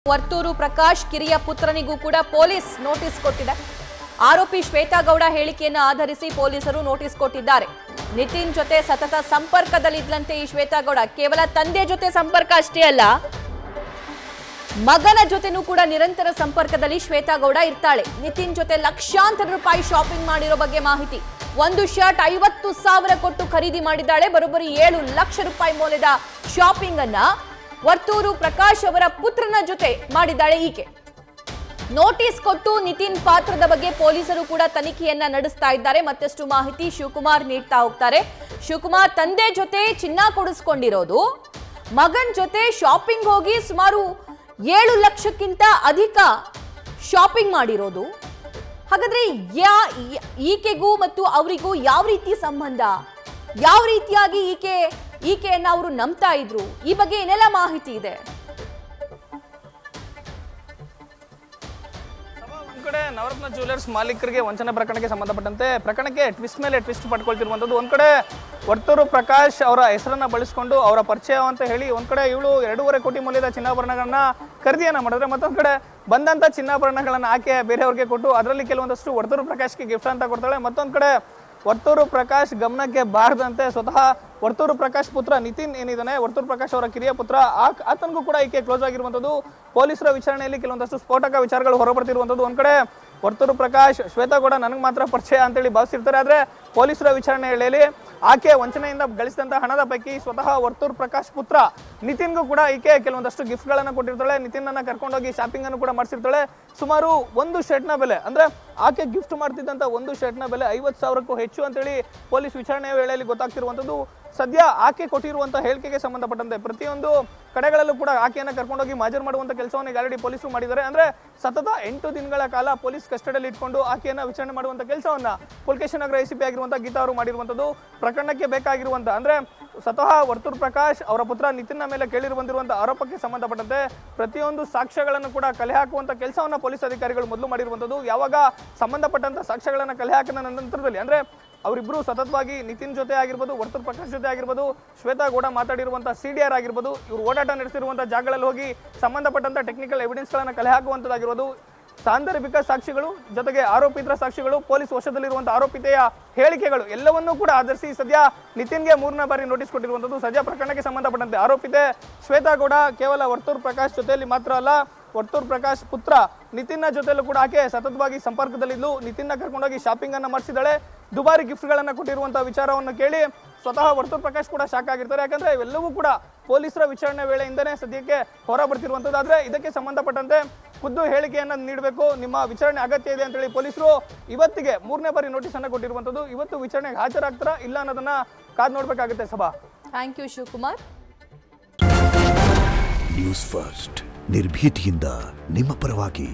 ವರ್ತೂರು ಪ್ರಕಾಶ್ ಕಿರಿಯ ಪುತ್ರನಿಗೂ ಕೂಡ police notice ಕೊಟ್ಟಿದೆ. ಆರೋಪಿ ಶ್ವೇತಾ ಗೌಡ ಹೇಳಿಕೆಯನ್ನು ಆಧರಿಸಿ ಪೊಲೀಸರು ನೋಟಿಸ್ ಕೊಟ್ಟಿದ್ದಾರೆ. ನಿತಿನ್ ಜೊತೆ ಸತತ ಸಂಪರ್ಕದಲ್ಲಿದ್ದಂತೆ ಈ ಶ್ವೇತಾ ಗೌಡ ಕೇವಲ ತಂದೆ ಜೊತೆ ಸಂಪರ್ಕ ಅಷ್ಟೇ ಅಲ್ಲ, ಮಗನ ಜೊತೆನೂ ಕೂಡ ನಿರಂತರ ಸಂಪರ್ಕದಲ್ಲಿ ಶ್ವೇತಾ ಗೌಡ ಇರ್ತಾಳೆ. ನಿತಿನ್ ಜೊತೆ ಲಕ್ಷಾಂತರ ರೂಪಾಯಿ ಶಾಪಿಂಗ್ ಮಾಡಿರೋ ಬಗ್ಗೆ ಮಾಹಿತಿ. ಒಂದು ಶರ್ಟ್ 50,000 ಕೊಟ್ಟು ಖರೀದಿ ಮಾಡಿದ್ದಾಳೆ. ಬರೋಬ್ಬರಿ 7 ಲಕ್ಷ ರೂಪಾಯಿ ಮೌಲ್ಯದ ಶಾಪಿಂಗ್ ಅನ್ನ ವರ್ತೂರು ಪ್ರಕಾಶ್ ಅವರ ಪುತ್ರನ ಜೊತೆ ಮಾಡಿದ್ದಾಳೆ ಈಕೆ. ನೋಟಿಸ್ ಕೊಟ್ಟು ನಿತಿನ್ ಪಾತ್ರದ ಬಗ್ಗೆ ಪೊಲೀಸರು ಕೂಡ ತನಿಖೆಯನ್ನ ನಡೆಸ್ತಾ ಇದ್ದಾರೆ. ಮತ್ತಷ್ಟು ಮಾಹಿತಿ ಶಿವಕುಮಾರ್ ನೀಡ್ತಾ ಹೋಗ್ತಾರೆ. ಶಿವಕುಮಾರ್, ತಂದೆ ಜೊತೆ ಚಿನ್ನ ಕೊಡಿಸ್ಕೊಂಡಿರೋದು, ಮಗನ್ ಜೊತೆ ಶಾಪಿಂಗ್ ಹೋಗಿ ಸುಮಾರು 7 ಲಕ್ಷಕ್ಕಿಂತ ಅಧಿಕ ಶಾಪಿಂಗ್ ಮಾಡಿರೋದು. ಹಾಗಾದ್ರೆ ಈಕೆಗೂ ಮತ್ತು ಅವರಿಗೂ ಯಾವ ರೀತಿ ಸಂಬಂಧ, ಯಾವ ರೀತಿಯಾಗಿ ಈಕೆಯನ್ನ ಅವರು ನಂಬ್ತಾ ಇದ್ರು, ಈ ಬಗ್ಗೆ ಏನೆಲ್ಲ ಮಾಹಿತಿ ಇದೆ? ಕಡೆ ನವರತ್ನ ಜ್ಯುವೆಲರ್ಸ್ ಮಾಲೀಕರಿಗೆ ವಂಚನೆ ಪ್ರಕರಣಕ್ಕೆ ಸಂಬಂಧಪಟ್ಟಂತೆ ಪ್ರಕರಣಕ್ಕೆ ಟ್ವಿಸ್ಟ್ ಮೇಲೆ ಟ್ವಿಸ್ಟ್ ಪಡ್ಕೊಳ್ತಿರುವಂಥದ್ದು. ಒಂದ್ ಕಡೆ ವರ್ತೂರು ಪ್ರಕಾಶ್ ಅವರ ಹೆಸರನ್ನ ಬಳಸಿಕೊಂಡು ಅವರ ಪರಿಚಯ ಅಂತ ಹೇಳಿ ಒಂದ್ ಕಡೆ ಇವಳು 2.5 ಕೋಟಿ ಮೌಲ್ಯದ ಚಿನ್ನಾಭರಣಗಳನ್ನ ಖರೀದಿಯನ್ನ ಮಾಡಿದ್ರೆ, ಮತ್ತೊಂದ್ ಕಡೆ ಬಂದಂತ ಚಿನ್ನಾಭರಣಗಳನ್ನ ಆಕೆ ಬೇರೆಯವ್ರಿಗೆ ಕೊಟ್ಟು ಅದರಲ್ಲಿ ಕೆಲವೊಂದಷ್ಟು ವರ್ತೂರು ಪ್ರಕಾಶ್ಗೆ ಗಿಫ್ಟ್ ಅಂತ ಕೊಡ್ತಾಳೆ. ಮತ್ತೊಂದ್ ಕಡೆ ವರ್ತೂರು ಪ್ರಕಾಶ್ ಗಮನಕ್ಕೆ ಬಾರದಂತೆ ಸ್ವತಃ ವರ್ತೂರು ಪ್ರಕಾಶ್ ಪುತ್ರ ನಿತಿನ್ ಏನಿದ್ದಾನೆ, ವರ್ತೂರು ಪ್ರಕಾಶ್ ಅವರ ಕಿರಿಯ ಪುತ್ರ, ಆತನಿಗೂ ಕೂಡ ಈಕೆ ಕ್ಲೋಸ್ ಆಗಿರುವಂಥದ್ದು. ಪೊಲೀಸರ ವಿಚಾರಣೆಯಲ್ಲಿ ಕೆಲವೊಂದಷ್ಟು ಸ್ಫೋಟಕ ವಿಚಾರಗಳು ಹೊರಬರ್ತಿರುವಂಥದ್ದು. ಒಂದ್ ಕಡೆ ವರ್ತೂರು ಪ್ರಕಾಶ್ ಶ್ವೇತಾ ಗೌಡ ನನಗೆ ಮಾತ್ರ ಪರಿಚಯ ಅಂತೇಳಿ ಭಾವಿಸಿರ್ತಾರೆ. ಆದ್ರೆ ಪೊಲೀಸರ ವಿಚಾರಣೆಯಲ್ಲಿ ಆಕೆ ವಂಚನೆಯಿಂದ ಗಳಿಸಿದಂತ ಹಣದ ಪೈಕಿ ಸ್ವತಃ ವರ್ತೂರು ಪ್ರಕಾಶ್ ಪುತ್ರ ನಿತಿನ್ಗೂ ಕೂಡ ಈಕೆ ಕೆಲವೊಂದಷ್ಟು ಗಿಫ್ಟ್ ಗಳನ್ನ ಕೊಟ್ಟಿರ್ತಾಳೆ. ನಿತಿನ್ ಅನ್ನ ಕರ್ಕೊಂಡೋಗಿ ಶಾಪಿಂಗ್ ಅನ್ನು ಕೂಡ ಮಾಡಿಸಿರ್ತಾಳೆ. ಸುಮಾರು ಒಂದು ಶರ್ಟ್ ನ ಬೆಲೆ, ಅಂದ್ರೆ ಆಕೆ ಗಿಫ್ಟ್ ಮಾಡ್ತಿದ್ದಂತ ಒಂದು ಶರ್ಟ್ ನ ಬೆಲೆ 50,000ಕ್ಕೂ ಹೆಚ್ಚು ಅಂತೇಳಿ ಪೊಲೀಸ್ ವಿಚಾರಣೆಯ ವೇಳೆಯಲ್ಲಿ ಗೊತ್ತಾಗ್ತಿರುವಂತದ್ದು. ಸದ್ಯ ಆಕೆ ಕೊಟ್ಟಿರುವಂತಹ ಹೇಳಿಕೆಗೆ ಸಂಬಂಧಪಟ್ಟಂತೆ ಪ್ರತಿಯೊಂದು ಕಡೆಗಳಲ್ಲೂ ಕೂಡ ಆಕೆಯನ್ನ ಕರ್ಕೊಂಡೋಗಿ ಹಾಜರು ಮಾಡುವಂತ ಕೆಲಸವನ್ನು ಆಲ್ರೆಡಿ ಪೊಲೀಸರು ಮಾಡಿದ್ದಾರೆ. ಅಂದ್ರೆ ಸತತ 8 ದಿನಗಳ ಕಾಲ ಪೊಲೀಸ್ ಕಸ್ಟಡಿಯಲ್ಲಿ ಇಟ್ಕೊಂಡು ಆಕೆಯನ್ನ ವಿಚಾರಣೆ ಮಾಡುವಂತ ಕೆಲಸವನ್ನ ಪುಲಕೇಶಿ ನಗರ ಎಸಿಪಿ ಆಗಿರುವಂತಹ ಗೀತಾ ಅವರು ಮಾಡಿರುವಂತದ್ದು. ಪ್ರಕರಣಕ್ಕೆ ಬೇಕಾಗಿರುವಂತ ಅಂದ್ರೆ ಸ್ವತಃ ವರ್ತೂರು ಪ್ರಕಾಶ್ ಅವರ ಪುತ್ರ ನಿತಿನ್ ಮೇಲೆ ಕೇಳಿರುವಂತಿರುವಂತಹ ಆರೋಪಕ್ಕೆ ಸಂಬಂಧಪಟ್ಟಂತೆ ಪ್ರತಿಯೊಂದು ಸಾಕ್ಷ್ಯಗಳನ್ನು ಕೂಡ ಕಲೆ ಹಾಕುವಂತ ಕೆಲಸವನ್ನ ಪೊಲೀಸ್ ಅಧಿಕಾರಿಗಳು ಮೊದಲು ಮಾಡಿರುವಂತದ್ದು. ಯಾವಾಗ ಸಂಬಂಧಪಟ್ಟಂತ ಸಾಕ್ಷ್ಯಗಳನ್ನ ಕಲೆ ಹಾಕಿದ ನಂತರದಲ್ಲಿ ಅಂದ್ರೆ ಅವರಿಬ್ರು ಸತತವಾಗಿ ನಿತಿನ್ ಜೊತೆ ಆಗಿರ್ಬೋದು, ವರ್ತೂರು ಪ್ರಕಾಶ್ ಜೊತೆ ಆಗಿರ್ಬೋದು, ಶ್ವೇತಾ ಗೌಡ ಮಾತಾಡಿರುವಂತಹ CDR ಆಗಿರ್ಬೋದು, ಇವರು ಓಡಾಟ ನಡೆಸಿರುವಂತಹ ಜಾಗಗಳಲ್ಲಿ ಹೋಗಿ ಸಂಬಂಧಪಟ್ಟಂತ ಟೆಕ್ನಿಕಲ್ ಎವಿಡೆನ್ಸ್ ಗಳನ್ನ ಕಲೆ ಹಾಕುವಂತದ್ದಾಗಿರ್ಬೋದು, ಸಾಂದರ್ಭಿಕ ಸಾಕ್ಷಿಗಳು ಜೊತೆಗೆ ಆರೋಪಿತರ ಸಾಕ್ಷಿಗಳು, ಪೊಲೀಸ್ ವಶದಲ್ಲಿರುವಂತಹ ಆರೋಪಿತೆಯ ಹೇಳಿಕೆಗಳು ಎಲ್ಲವನ್ನೂ ಕೂಡ ಆಧರಿಸಿ ಸದ್ಯ ನಿತಿನ್ಗೆ 3ನೇ ಬಾರಿ ನೋಟಿಸ್ ಕೊಟ್ಟಿರುವಂತದ್ದು. ಸದ್ಯ ಪ್ರಕರಣಕ್ಕೆ ಸಂಬಂಧಪಟ್ಟಂತೆ ಆರೋಪಿತೆ ಶ್ವೇತಾ ಗೌಡ ಕೇವಲ ವರ್ತೂರು ಪ್ರಕಾಶ್ ಜೊತೆಯಲ್ಲಿ ಮಾತ್ರ ಅಲ್ಲ, ವರ್ತೂರು ಪ್ರಕಾಶ್ ಪುತ್ರ ನಿತಿನ್ನ ಜೊತೆಲೂ ಕೂಡ ಆಕೆ ಸತತವಾಗಿ ಸಂಪರ್ಕದಲ್ಲಿದ್ದು ನಿತಿನ್ನ ಕರ್ಕೊಂಡೋಗಿ ಶಾಪಿಂಗ್ ಅನ್ನ ಮಾಡಿಸಿದಾಳೆ. ದುಬಾರಿ ಗಿಫ್ಟ್ ಗಳನ್ನ ಕೊಟ್ಟಿರುವಂತಹ ವಿಚಾರವನ್ನು ಕೇಳಿ ಸ್ವತಃ ವರ್ತೂರು ಪ್ರಕಾಶ್ ಕೂಡ ಶಾಕ್ ಆಗಿರ್ತಾರೆ. ಯಾಕಂದ್ರೆ ಇವೆಲ್ಲವೂ ಕೂಡ ಪೊಲೀಸರ ವಿಚಾರಣೆ ವೇಳೆಯಿಂದನೇ ಸದ್ಯಕ್ಕೆ ಹೊರ ಬರ್ತಿರುವಂತದ್ದು. ಆದ್ರೆ ಇದಕ್ಕೆ ಸಂಬಂಧಪಟ್ಟಂತೆ ಖುದ್ದು ಹೇಳಿಕೆಯನ್ನ ನೀಡಬೇಕು, ನಿಮ್ಮ ವಿಚಾರಣೆ ಅಗತ್ಯ ಇದೆ ಅಂತೇಳಿ ಪೊಲೀಸರು ಇವತ್ತಿಗೆ 3ನೇ ಬಾರಿ ನೋಟಿಸ್ ಅನ್ನ ಕೊಟ್ಟಿರುವಂತದ್ದು. ಇವತ್ತು ವಿಚಾರಣೆಗೆ ಹಾಜರಾಗ್ತಾರಾ ಇಲ್ಲ ಅನ್ನೋದನ್ನ ಕಾದ್ ನೋಡ್ಬೇಕಾಗುತ್ತೆ. ಸಭಾ, thank you Shivakumar. News first ನಿರ್ಭೀತಿಯಿಂದ ನಿಮ್ಮ ಪರವಾಗಿ.